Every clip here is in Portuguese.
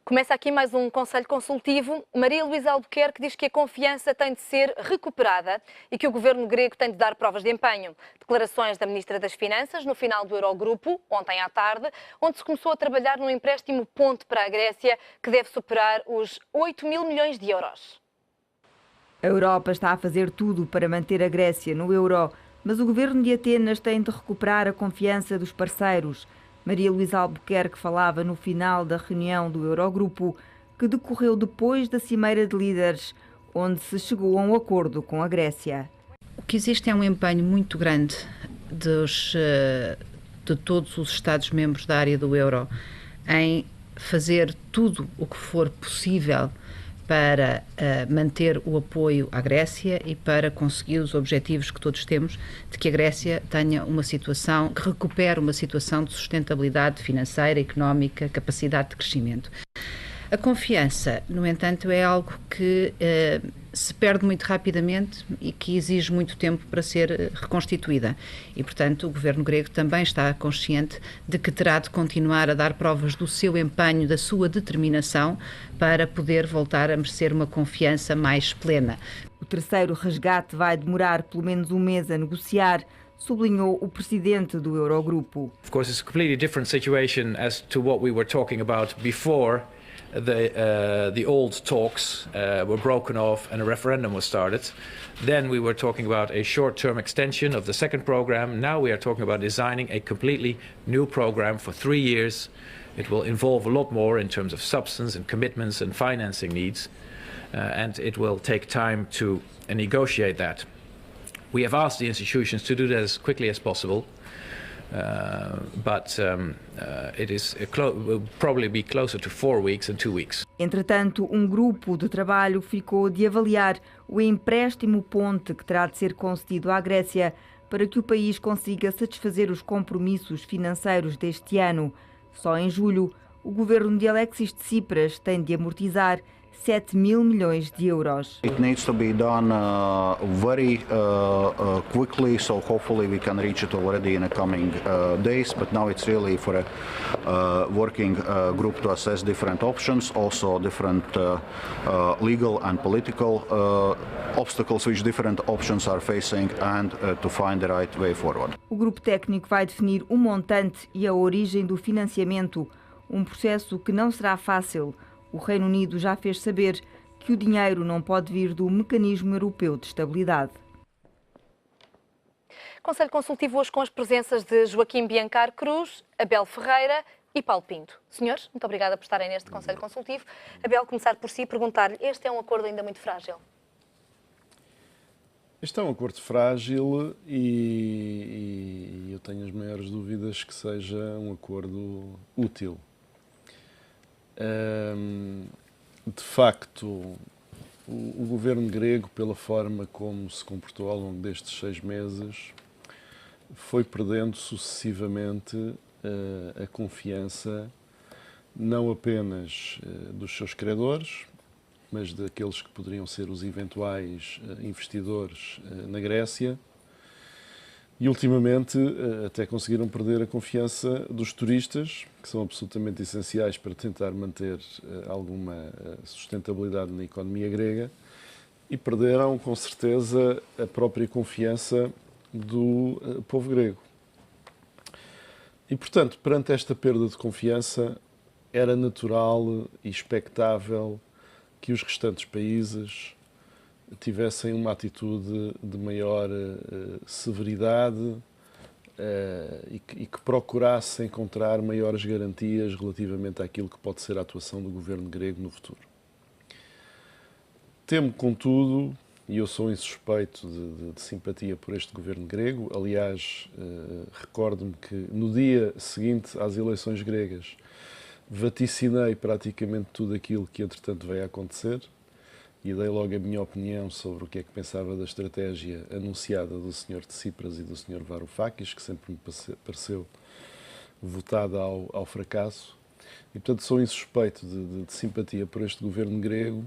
Começa aqui mais um Conselho Consultivo. Maria Luísa Albuquerque diz que a confiança tem de ser recuperada e que o governo grego tem de dar provas de empenho. Declarações da Ministra das Finanças no final do Eurogrupo, ontem à tarde, onde se começou a trabalhar num empréstimo ponte para a Grécia que deve superar os 8 mil milhões de euros. A Europa está a fazer tudo para manter a Grécia no euro, mas o governo de Atenas tem de recuperar a confiança dos parceiros. Maria Luísa Albuquerque falava no final da reunião do Eurogrupo, que decorreu depois da Cimeira de Líderes, onde se chegou a um acordo com a Grécia. O que existe é um empenho muito grande de todos os Estados-membros da área do euro em fazer tudo o que for possível para manter o apoio à Grécia e para conseguir os objetivos que todos temos de que a Grécia tenha uma situação, que recupere uma situação de sustentabilidade financeira, económica, capacidade de crescimento. A confiança, no entanto, é algo que se perde muito rapidamente e que exige muito tempo para ser reconstituída. E, portanto, o governo grego também está consciente de que terá de continuar a dar provas do seu empenho, da sua determinação, para poder voltar a merecer uma confiança mais plena. O terceiro resgate vai demorar pelo menos um mês a negociar, sublinhou o presidente do Eurogrupo. Of course, it's a completely different situation as to what we were talking about before. The old talks were broken off and a referendum was started. Then we were talking about a short-term extension of the second program. Now we are talking about designing a completely new program for 3 years. It will involve a lot more in terms of substance and commitments and financing needs, and it will take time to negotiate that. We have asked the institutions to do that as quickly as possible. But will probably be closer to 4 weeks than 2 weeks. Entretanto, um grupo de trabalho ficou de avaliar o empréstimo ponte que terá de ser concedido à Grécia para que o país consiga satisfazer os compromissos financeiros deste ano. Só em julho, o governo de Alexis Tsipras tem de amortizar 7 mil milhões de euros. It needs to be done very quickly, so hopefully we can reach it already in the coming days. But now it's really for a working group to assess different options, also different legal and political obstacles which different options are facing, and to find the right way forward. O grupo técnico vai definir o montante e a origem do financiamento, um processo que não será fácil. O Reino Unido já fez saber que o dinheiro não pode vir do Mecanismo Europeu de Estabilidade. Conselho Consultivo hoje com as presenças de Joaquim Biancar Cruz, Abel Ferreira e Paulo Pinto. Senhores, muito obrigada por estarem neste Conselho Consultivo. Abel, começar por si e perguntar-lhe, este é um acordo ainda muito frágil? Este é um acordo frágil e eu tenho as maiores dúvidas que seja um acordo útil. De facto, o governo grego, pela forma como se comportou ao longo destes 6 meses, foi perdendo sucessivamente a confiança não apenas dos seus credores, mas daqueles que poderiam ser os eventuais investidores na Grécia. E, ultimamente, até conseguiram perder a confiança dos turistas, que são absolutamente essenciais para tentar manter alguma sustentabilidade na economia grega, e perderam, com certeza, a própria confiança do povo grego. E, portanto, perante esta perda de confiança, era natural e expectável que os restantes países tivessem uma atitude de maior severidade e que procurassem encontrar maiores garantias relativamente àquilo que pode ser a atuação do governo grego no futuro. Temo, contudo, e eu sou insuspeito de simpatia por este governo grego, aliás, recordo-me que no dia seguinte às eleições gregas vaticinei praticamente tudo aquilo que entretanto veio a acontecer, e dei logo a minha opinião sobre o que é que pensava da estratégia anunciada do Sr. Tsipras e do Sr. Varoufakis, que sempre me pareceu votada ao fracasso. E, portanto, sou insuspeito de simpatia por este governo grego,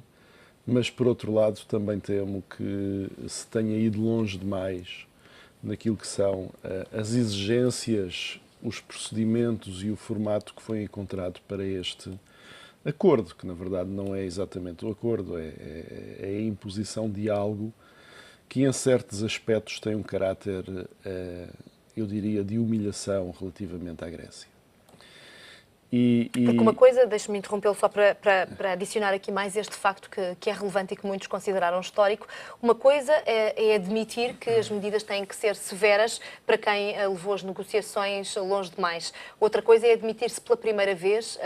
mas, por outro lado, também temo que se tenha ido longe demais naquilo que são as exigências, os procedimentos e o formato que foi encontrado para este acordo, que na verdade não é exatamente o acordo, é a imposição de algo que em certos aspectos tem um caráter, eu diria, de humilhação relativamente à Grécia. Porque uma coisa, deixe-me interrompê-lo só para adicionar aqui mais este facto que é relevante e que muitos consideraram histórico, uma coisa é admitir que as medidas têm que ser severas para quem levou as negociações longe demais. Outra coisa é admitir-se pela primeira vez,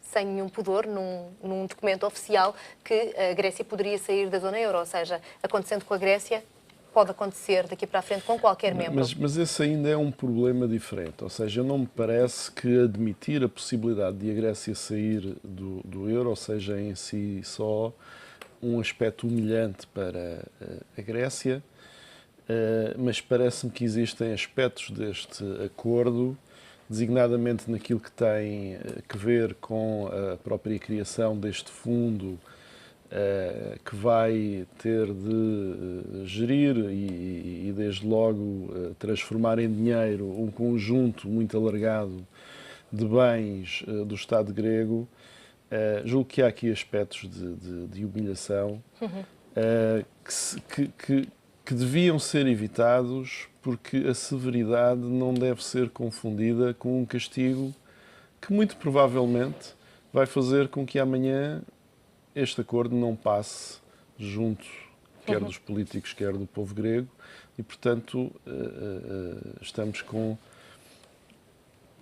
sem nenhum pudor, num documento oficial, que a Grécia poderia sair da zona euro, ou seja, acontecendo com a Grécia, pode acontecer daqui para a frente com qualquer membro. Mas esse ainda é um problema diferente. Ou seja, não me parece que admitir a possibilidade de a Grécia sair do euro seja em si só um aspecto humilhante para a Grécia, mas parece-me que existem aspectos deste acordo, designadamente naquilo que tem que ver com a própria criação deste fundo, que vai ter de gerir e desde logo transformar em dinheiro um conjunto muito alargado de bens do Estado grego. Julgo que há aqui aspectos de humilhação que deviam ser evitados, porque a severidade não deve ser confundida com um castigo que muito provavelmente vai fazer com que amanhã este acordo não passe junto, quer dos políticos, quer do povo grego, e, portanto, estamos com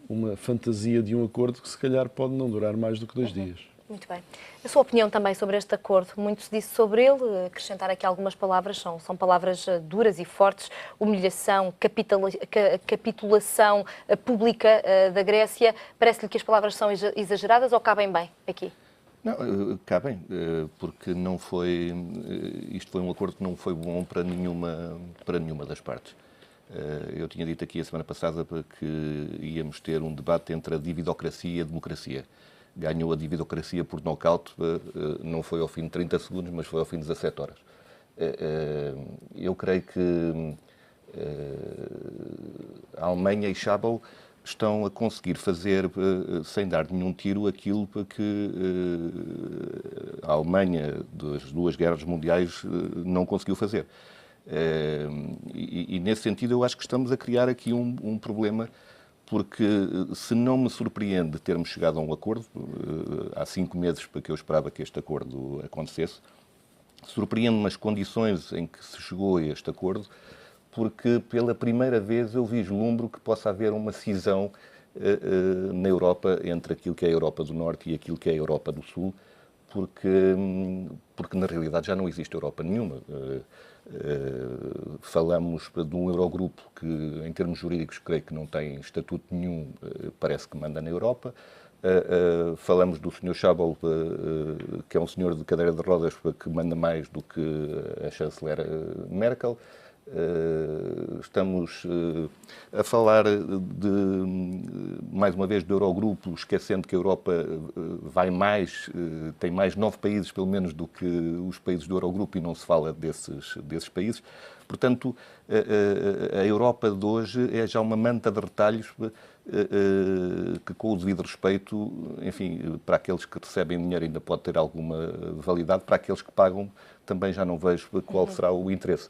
uma fantasia de um acordo que, se calhar, pode não durar mais do que 2 dias. Muito bem. A sua opinião também sobre este acordo? Muito se disse sobre ele. Acrescentar aqui algumas palavras, são palavras duras e fortes. Humilhação, capitulação pública da Grécia. Parece-lhe que as palavras são exageradas ou cabem bem aqui? Não, cabem, porque não foi, isto foi um acordo que não foi bom para nenhuma das partes. Eu tinha dito aqui a semana passada que íamos ter um debate entre a dividocracia e a democracia. Ganhou a dividocracia por nocaute, não foi ao fim de 30 segundos, mas foi ao fim de 17 horas. Eu creio que a Alemanha e Schabel estão a conseguir fazer, sem dar nenhum tiro, aquilo que a Alemanha das 2 guerras mundiais não conseguiu fazer. E nesse sentido eu acho que estamos a criar aqui um problema, porque se não me surpreende termos chegado a um acordo, há 5 meses para que eu esperava que este acordo acontecesse, surpreende-me as condições em que se chegou a este acordo, porque pela primeira vez eu vislumbro que possa haver uma cisão na Europa entre aquilo que é a Europa do Norte e aquilo que é a Europa do Sul, porque na realidade já não existe Europa nenhuma. Falamos de um Eurogrupo que, em termos jurídicos, creio que não tem estatuto nenhum, parece que manda na Europa. Falamos do Sr. Schabel, que é um senhor de cadeira de rodas que manda mais do que a chanceler Merkel. Estamos a falar mais uma vez do Eurogrupo, esquecendo que a Europa tem mais 9 países, pelo menos, do que os países do Eurogrupo, e não se fala desses países. Portanto, a Europa de hoje é já uma manta de retalhos que, com o devido respeito, enfim, para aqueles que recebem dinheiro ainda pode ter alguma validade, para aqueles que pagam também já não vejo qual será o interesse.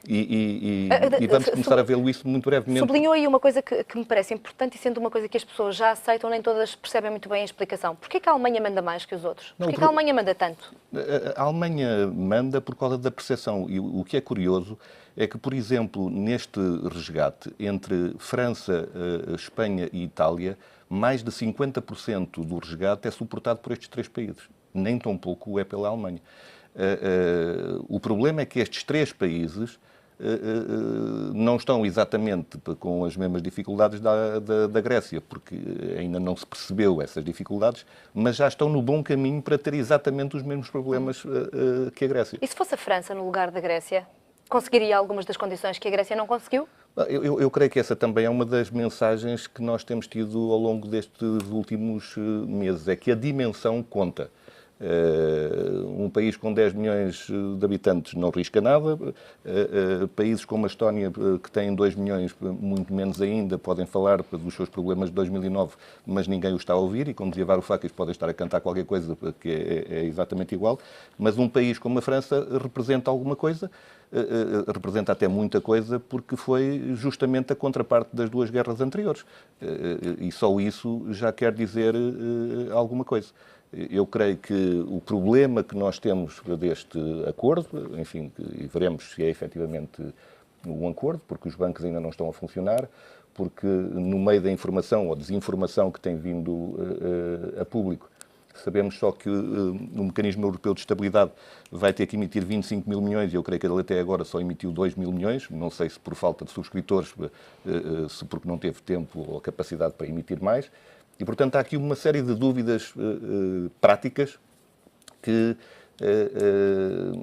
E vamos começar a vê-lo isso muito brevemente. Sublinhou aí uma coisa que me parece importante, e sendo uma coisa que as pessoas já aceitam, nem todas percebem muito bem a explicação. Porquê que a Alemanha manda mais que os outros? Porquê que a Alemanha manda tanto? A Alemanha manda por causa da percepção. E o que é curioso é que, por exemplo, neste resgate entre França, Espanha e Itália, mais de 50% do resgate é suportado por estes 3 países. Nem tão pouco é pela Alemanha. O problema é que estes 3 países não estão exatamente com as mesmas dificuldades da Grécia, porque ainda não se percebeu essas dificuldades, mas já estão no bom caminho para ter exatamente os mesmos problemas que a Grécia. E se fosse a França no lugar da Grécia, conseguiria algumas das condições que a Grécia não conseguiu? Eu creio que essa também é uma das mensagens que nós temos tido ao longo destes últimos meses, é que a dimensão conta. Um país com 10 milhões de habitantes não risca nada. Países como a Estónia, que têm 2 milhões, muito menos ainda, podem falar dos seus problemas de 2009, mas ninguém os está a ouvir. E, como dizia Varoufakis, podem estar a cantar qualquer coisa que é exatamente igual. Mas um país como a França representa alguma coisa, representa até muita coisa, porque foi justamente a contraparte das 2 guerras anteriores. E só isso já quer dizer alguma coisa. Eu creio que o problema que nós temos deste acordo, enfim, e veremos se é efetivamente um acordo, porque os bancos ainda não estão a funcionar, porque no meio da informação ou desinformação que tem vindo a público, sabemos só que o Mecanismo Europeu de Estabilidade vai ter que emitir 25 mil milhões e eu creio que ele até agora só emitiu 2 mil milhões, não sei se por falta de subscritores, se porque não teve tempo ou capacidade para emitir mais. E, portanto, há aqui uma série de dúvidas práticas que,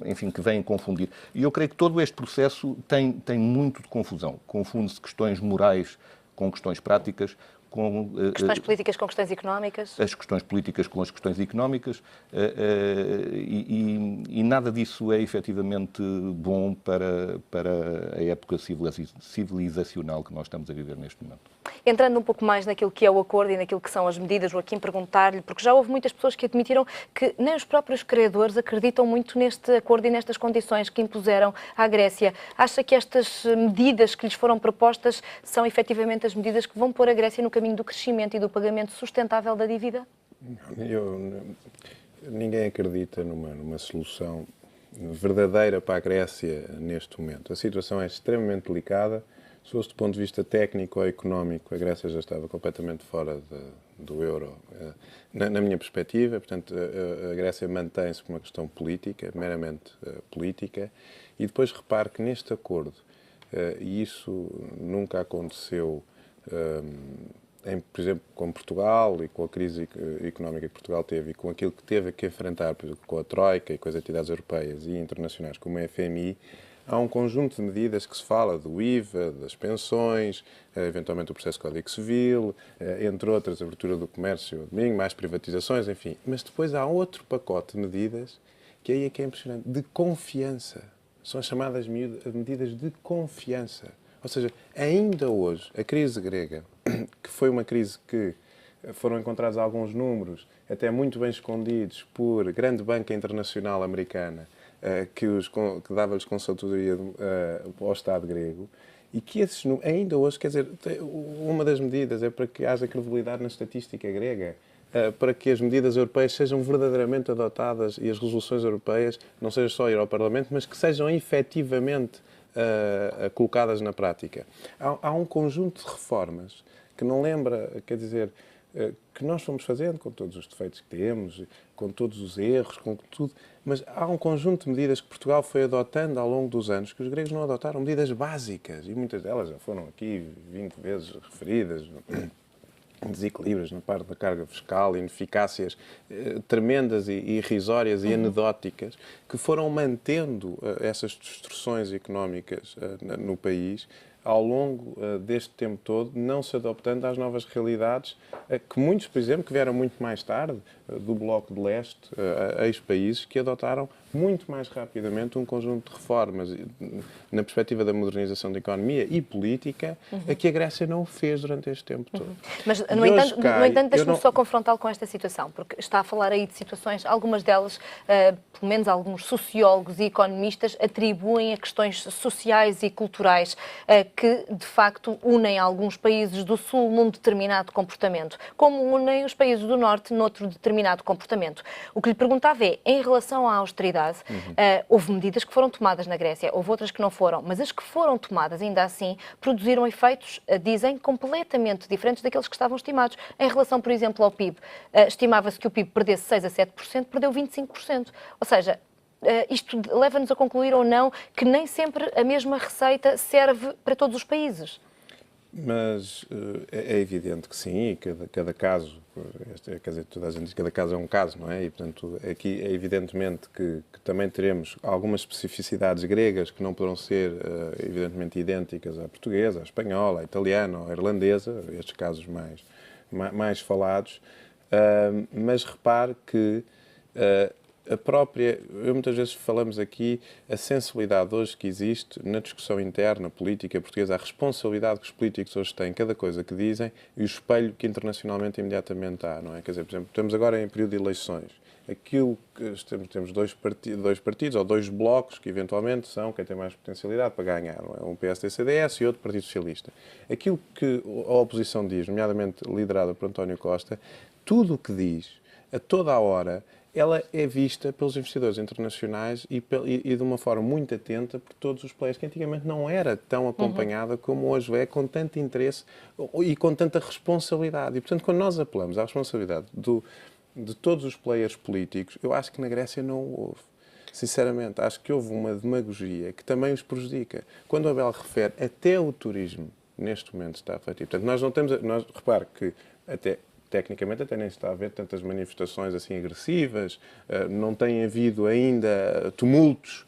enfim, que vêm confundir. E eu creio que todo este processo tem muito de confusão. Confunde-se questões morais com questões práticas, com questões políticas com questões económicas. As questões políticas com as questões económicas e nada disso é efetivamente bom para a época civilizacional que nós estamos a viver neste momento. Entrando um pouco mais naquilo que é o acordo e naquilo que são as medidas, Joaquim, perguntar-lhe, porque já houve muitas pessoas que admitiram que nem os próprios credores acreditam muito neste acordo e nestas condições que impuseram à Grécia. Acha que estas medidas que lhes foram propostas são efetivamente as medidas que vão pôr a Grécia no caminho do crescimento e do pagamento sustentável da dívida? Ninguém acredita numa solução verdadeira para a Grécia neste momento. A situação é extremamente delicada. Se fosse do ponto de vista técnico ou económico, a Grécia já estava completamente fora do euro, na minha perspectiva. Portanto, a Grécia mantém-se por uma questão política, meramente política. E depois repare que neste acordo, e isso nunca aconteceu, por exemplo, com Portugal e com a crise económica que Portugal teve e com aquilo que teve que enfrentar, por exemplo, com a Troika e com as entidades europeias e internacionais como a FMI, há um conjunto de medidas que se fala do IVA, das pensões, eventualmente o processo de Código Civil, entre outras, a abertura do comércio ao domingo, mais privatizações, enfim. Mas depois há outro pacote de medidas que aí é que é impressionante, de confiança. São as chamadas medidas de confiança. Ou seja, ainda hoje, a crise grega, que foi uma crise que foram encontrados alguns números, até muito bem escondidos por grande banca internacional americana, que dava-lhes consultoria ao Estado grego, e que esses ainda hoje, quer dizer, uma das medidas é para que haja credibilidade na estatística grega, para que as medidas europeias sejam verdadeiramente adotadas e as resoluções europeias não sejam só ir ao Parlamento, mas que sejam efetivamente colocadas na prática. Há um conjunto de reformas que não lembra, quer dizer, que nós fomos fazendo com todos os defeitos que temos, com todos os erros, com tudo, mas há um conjunto de medidas que Portugal foi adotando ao longo dos anos que os gregos não adotaram, medidas básicas, e muitas delas já foram aqui 20 vezes referidas, desequilíbrios na parte da carga fiscal, ineficácias tremendas e irrisórias e anedóticas que foram mantendo essas distorções económicas no país ao longo deste tempo todo, não se adaptando às novas realidades que muitos, por exemplo, que vieram muito mais tarde, do Bloco de Leste, ex-países, que adotaram muito mais rapidamente um conjunto de reformas na perspectiva da modernização da economia e política, que a Grécia não o fez durante este tempo todo. Mas, no entanto, deixe-me só confrontá-lo com esta situação, porque está a falar aí de situações, algumas delas, pelo menos alguns sociólogos e economistas, atribuem a questões sociais e culturais que, de facto, unem alguns países do Sul num determinado comportamento, como unem os países do Norte noutro determinado comportamento. O que lhe perguntava é, em relação à austeridade, houve medidas que foram tomadas na Grécia, houve outras que não foram, mas as que foram tomadas, ainda assim, produziram efeitos, dizem, completamente diferentes daqueles que estavam estimados. Em relação, por exemplo, ao PIB, estimava-se que o PIB perdesse 6 a 7%, perdeu 25%. Ou seja, isto leva-nos a concluir ou não que nem sempre a mesma receita serve para todos os países. Mas é evidente que sim, e cada caso, quer dizer, toda a gente diz que cada caso é um caso, não é? E, portanto, aqui é evidentemente que também teremos algumas especificidades gregas que não poderão ser, evidentemente, idênticas à portuguesa, à espanhola, à italiana, à irlandesa, estes casos mais falados, mas repare que Eu muitas vezes falamos aqui a sensibilidade hoje que existe na discussão interna política portuguesa, a responsabilidade que os políticos hoje têm, cada coisa que dizem, e o espelho que internacionalmente imediatamente há, não é? Quer dizer, por exemplo, estamos agora em período de eleições. Aquilo que temos dois partidos ou dois blocos que eventualmente são quem tem mais potencialidade para ganhar, não é? Um PSD-CDS e outro Partido Socialista. Aquilo que a oposição diz, nomeadamente liderada por António Costa, tudo o que diz, a toda a hora, ela é vista pelos investidores internacionais e de uma forma muito atenta por todos os players, que antigamente não era tão acompanhada como hoje é, com tanto interesse e com tanta responsabilidade. E, portanto, quando nós apelamos à responsabilidade de todos os players políticos, eu acho que na Grécia não houve. Sinceramente, acho que houve uma demagogia que também os prejudica. Quando o Abel refere, até o turismo, neste momento, está afetido. Portanto, nós não temos... Repare que tecnicamente até nem se está a ver tantas manifestações assim agressivas, não tem havido ainda tumultos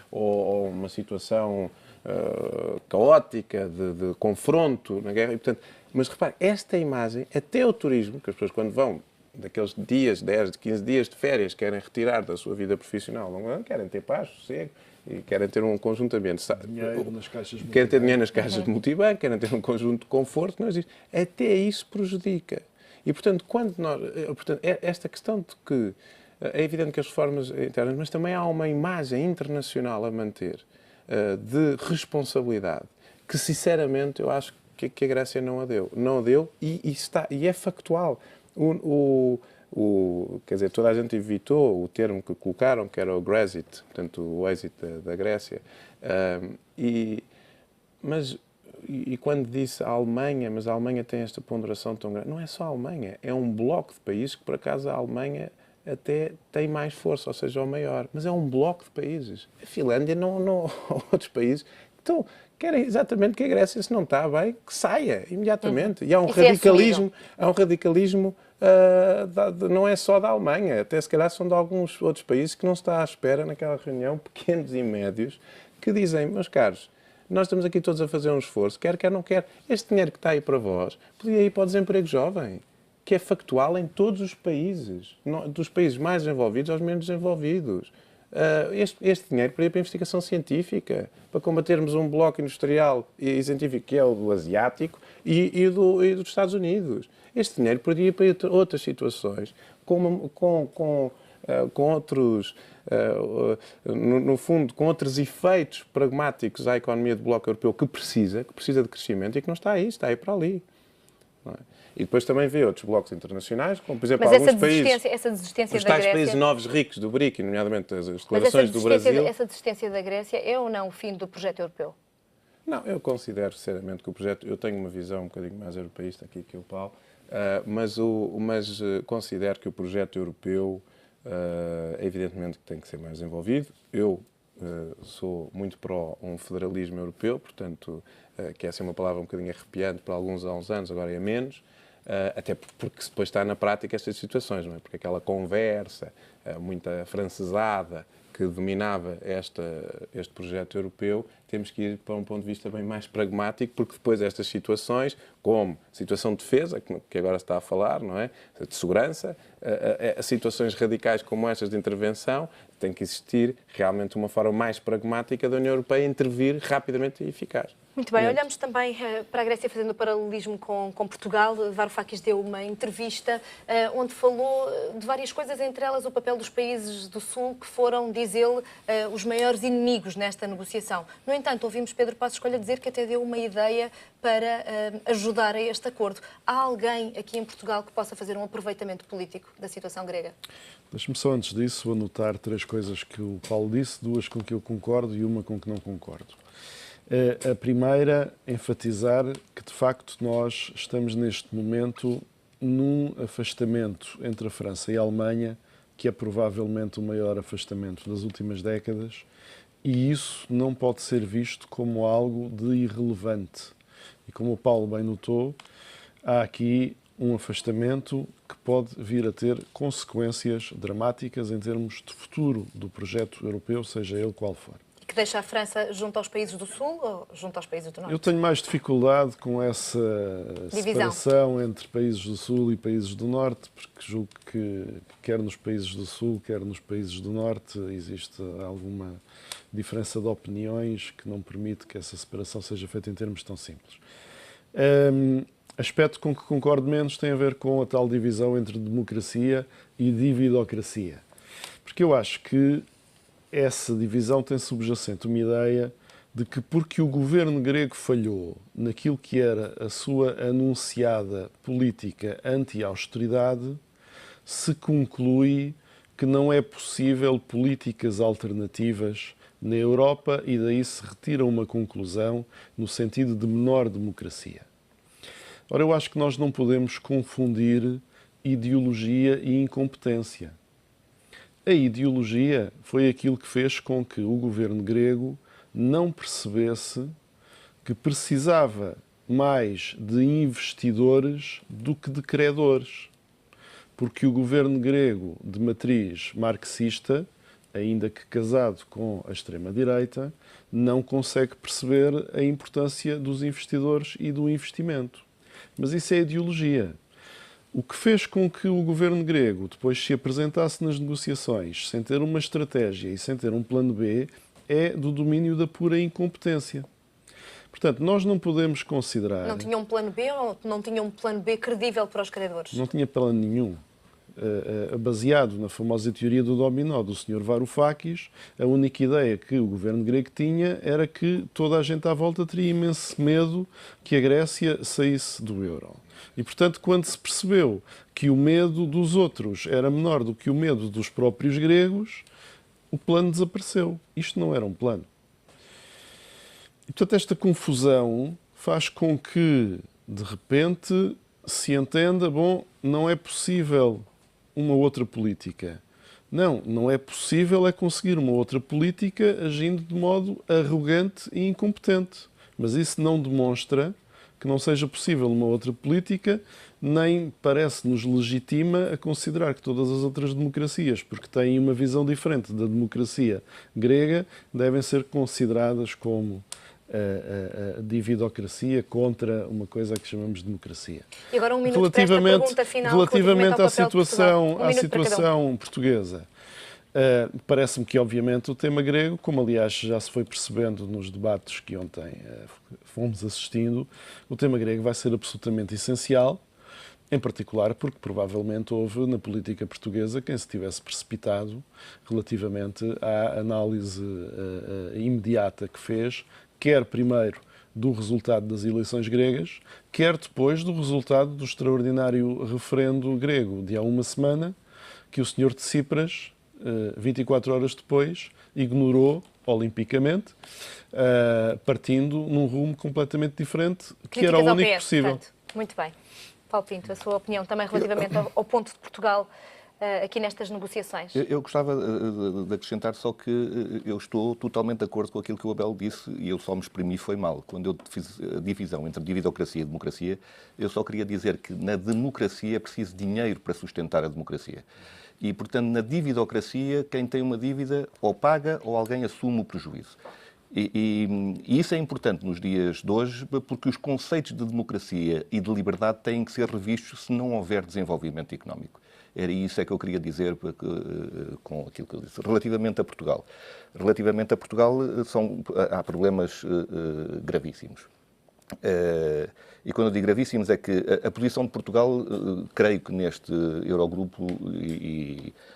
ou uma situação caótica de confronto na guerra. E, portanto, mas repare, esta imagem, até o turismo, que as pessoas quando vão daqueles dias, 10, 15 dias de férias, querem retirar da sua vida profissional, não querem ter paz, sossego, e querem ter um conjunto de ambientes. Querem ter dinheiro nas caixas de multibanco, querem ter um conjunto de conforto, não existe. Até isso prejudica. E, portanto, esta questão de que é evidente que as reformas internas, mas também há uma imagem internacional a manter de responsabilidade que, sinceramente, eu acho que a Grécia não a deu. Não a deu e é factual. Quer dizer, toda a gente evitou o termo que colocaram, que era o Grexit, portanto, o êxito da Grécia. E quando disse a Alemanha, mas a Alemanha tem esta ponderação tão grande, não é só a Alemanha, é um bloco de países que, por acaso, a Alemanha até tem mais força, ou seja, o maior, mas é um bloco de países. A Finlândia não outros países então, querem exatamente que a Grécia, se não está bem, que saia imediatamente. E há um radicalismo, não é só da Alemanha, até se calhar são de alguns outros países que não se está à espera naquela reunião, pequenos e médios, que dizem, meus caros, nós estamos aqui todos a fazer um esforço, quer não quer, este dinheiro que está aí para vós, podia ir para o desemprego jovem, que é factual em todos os países, dos países mais desenvolvidos aos menos desenvolvidos. Este dinheiro para ir para a investigação científica, para combatermos um bloco industrial e científico que é o do asiático e dos Estados Unidos. Este dinheiro poderia ir para outras situações, com outros, no fundo, com outros efeitos pragmáticos à economia do bloco europeu que precisa de crescimento e que não está aí, está aí para ali. Não é? E depois também vê outros blocos internacionais, como, por exemplo, alguns países... Essa desistência os da tais Grécia... países novos ricos do BRIC, nomeadamente as declarações do Brasil... Essa desistência da Grécia é ou não o fim do projeto europeu? Não, eu considero, sinceramente, que o projeto... Eu tenho uma visão um bocadinho mais europeísta aqui que o Paulo, mas considero que o projeto europeu, evidentemente, que tem que ser mais desenvolvido. Eu sou muito pró um federalismo europeu, portanto, que essa é uma palavra um bocadinho arrepiante para alguns há uns anos, agora é menos, até porque depois está na prática estas situações, não é? Porque aquela conversa muito afrancesada que dominava este projeto europeu, temos que ir para um ponto de vista bem mais pragmático, porque depois estas situações, como situação de defesa, que agora se está a falar, não é? De segurança, situações radicais como estas de intervenção, tem que existir realmente uma forma mais pragmática da União Europeia intervir rapidamente e eficaz. Muito bem, olhamos também para a Grécia fazendo o paralelismo com Portugal. Varoufakis deu uma entrevista onde falou de várias coisas, entre elas o papel dos países do Sul, que foram, diz ele, os maiores inimigos nesta negociação. No entanto, ouvimos Pedro Passos Coelho dizer que até deu uma ideia para ajudar a este acordo. Há alguém aqui em Portugal que possa fazer um aproveitamento político da situação grega? Deixe-me só, antes disso, anotar 3 coisas que o Paulo disse, 2 com que eu concordo e uma com que não concordo. A primeira, enfatizar que, de facto, nós estamos neste momento num afastamento entre a França e a Alemanha, que é provavelmente o maior afastamento das últimas décadas, e isso não pode ser visto como algo de irrelevante. E como o Paulo bem notou, há aqui um afastamento que pode vir a ter consequências dramáticas em termos de futuro do projeto europeu, seja ele qual for. Que deixa a França junto aos países do Sul ou junto aos países do Norte? Eu tenho mais dificuldade com essa Divisão. separação entre países do Sul e países do Norte, porque julgo que quer nos países do Sul, quer nos países do Norte, existe alguma diferença de opiniões que não permite que essa separação seja feita em termos tão simples. Aspecto com que concordo menos tem a ver com a tal divisão entre democracia e dividocracia. Porque eu acho que essa divisão tem subjacente uma ideia de que porque o governo grego falhou naquilo que era a sua anunciada política anti-austeridade, se conclui que não é possível políticas alternativas na Europa e daí se retira uma conclusão no sentido de menor democracia. Ora, eu acho que nós não podemos confundir ideologia e incompetência. A ideologia foi aquilo que fez com que o governo grego não percebesse que precisava mais de investidores do que de credores. Porque o governo grego de matriz marxista, ainda que casado com a extrema-direita, não consegue perceber a importância dos investidores e do investimento. Mas isso é ideologia. O que fez com que o governo grego depois se apresentasse nas negociações sem ter uma estratégia e sem ter um plano B é do domínio da pura incompetência. Portanto, nós não podemos considerar... Não tinha um plano B ou não tinha um plano B credível para os credores? Não tinha plano nenhum. Baseado na famosa teoria do dominó do Sr. Varoufakis, a única ideia que o governo grego tinha era que toda a gente à volta teria imenso medo que a Grécia saísse do euro. E, portanto, quando se percebeu que o medo dos outros era menor do que o medo dos próprios gregos, o plano desapareceu. Isto não era um plano. E, portanto, esta confusão faz com que, de repente, se entenda, bom, não é possível uma outra política. Não, não é possível é conseguir uma outra política agindo de modo arrogante e incompetente. Mas isso não demonstra que não seja possível uma outra política, nem parece-nos legitima a considerar que todas as outras democracias, porque têm uma visão diferente da democracia grega, devem ser consideradas como a dividocracia contra uma coisa que chamamos de democracia. E agora um minuto para esta pergunta final relativamente à situação, à situação portuguesa. Parece-me que, obviamente, o tema grego, como aliás já se foi percebendo nos debates que ontem fomos assistindo, o tema grego vai ser absolutamente essencial, em particular porque provavelmente houve na política portuguesa quem se tivesse precipitado relativamente à análise imediata que fez, quer primeiro do resultado das eleições gregas, quer depois do resultado do extraordinário referendo grego de há uma semana, que o senhor Tsipras, 24 horas depois, ignorou olimpicamente, partindo num rumo completamente diferente, que era o único possível. Portanto. Muito bem. Paulo Pinto, a sua opinião também relativamente ao ponto de Portugal aqui nestas negociações? Eu gostava de acrescentar só que eu estou totalmente de acordo com aquilo que o Abel disse e eu só me exprimi foi mal. Quando eu fiz a divisão entre dividocracia e democracia, eu só queria dizer que na democracia é preciso dinheiro para sustentar a democracia. E, portanto, na dividocracia, quem tem uma dívida ou paga ou alguém assume o prejuízo. E isso é importante nos dias de hoje, porque os conceitos de democracia e de liberdade têm que ser revistos se não houver desenvolvimento económico. Era isso que eu queria dizer com aquilo que eu disse. Relativamente a Portugal. Relativamente a Portugal, há problemas gravíssimos. E quando eu digo gravíssimos é que a posição de Portugal, creio que neste Eurogrupo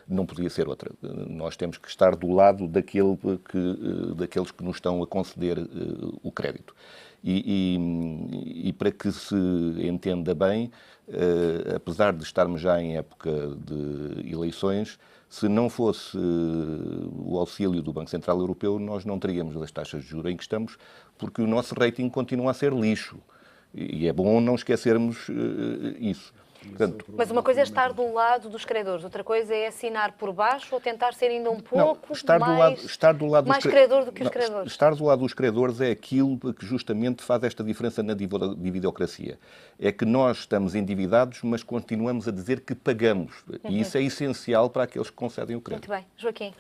não podia ser outra. Nós temos que estar do lado daqueles que nos estão a conceder o crédito. E para que se entenda bem, apesar de estarmos já em época de eleições, se não fosse o auxílio do Banco Central Europeu, nós não teríamos as taxas de juros em que estamos, porque o nosso rating continua a ser lixo. E é bom não esquecermos isso. Portanto, mas uma coisa é estar do lado dos credores, outra coisa é assinar por baixo ou tentar ser ainda um pouco mais credor do que os credores. Estar do lado dos credores é aquilo que justamente faz esta diferença na dividocracia. É que nós estamos endividados, mas continuamos a dizer que pagamos. E isso é essencial para aqueles que concedem o crédito. Muito bem. Joaquim.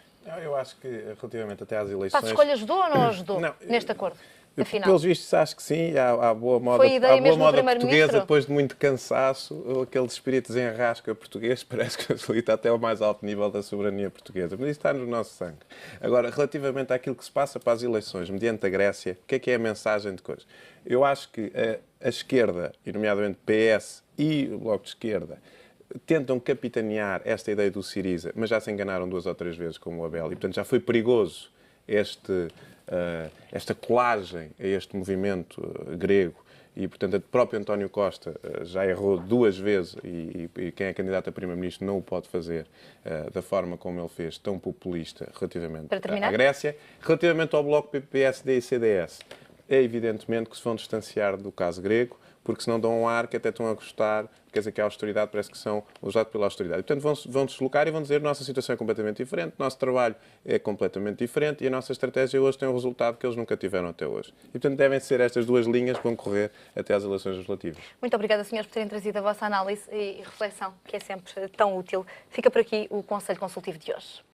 Eu acho que, relativamente até às Para eleições... a escolha ajudou ou não ajudou Não, neste acordo? Afinal. Pelos vistos, acho que sim. Há boa moda, Foi a ideia há boa mesmo do moda Primeiro-Ministro? portuguesa, depois de muito cansaço, aquele espírito desenrasca português parece que facilita até ao mais alto nível da soberania portuguesa. Mas isso está no nosso sangue. Agora, relativamente àquilo que se passa para as eleições, mediante a Grécia, o que é a mensagem de coisas? Eu acho que a esquerda, e nomeadamente PS e o Bloco de Esquerda, tentam capitanear esta ideia do Syriza, mas já se enganaram 2 ou 3 vezes com o Abel, e portanto já foi perigoso esta colagem a este movimento grego, e portanto o próprio António Costa já errou 2 vezes, e quem é candidato a Primeiro-Ministro não o pode fazer da forma como ele fez, tão populista relativamente à Grécia. Relativamente ao Bloco PSD e CDS, é evidentemente que se vão distanciar do caso grego, porque senão dão um ar que até estão a gostar, quer dizer que a austeridade parece que são usados pela austeridade. E, portanto, vão deslocar e vão dizer que a nossa situação é completamente diferente, o nosso trabalho é completamente diferente e a nossa estratégia hoje tem um resultado que eles nunca tiveram até hoje. E, portanto, devem ser estas 2 linhas que vão correr até às eleições legislativas. Muito obrigada, senhores, por terem trazido a vossa análise e reflexão, que é sempre tão útil. Fica por aqui o Conselho Consultivo de hoje.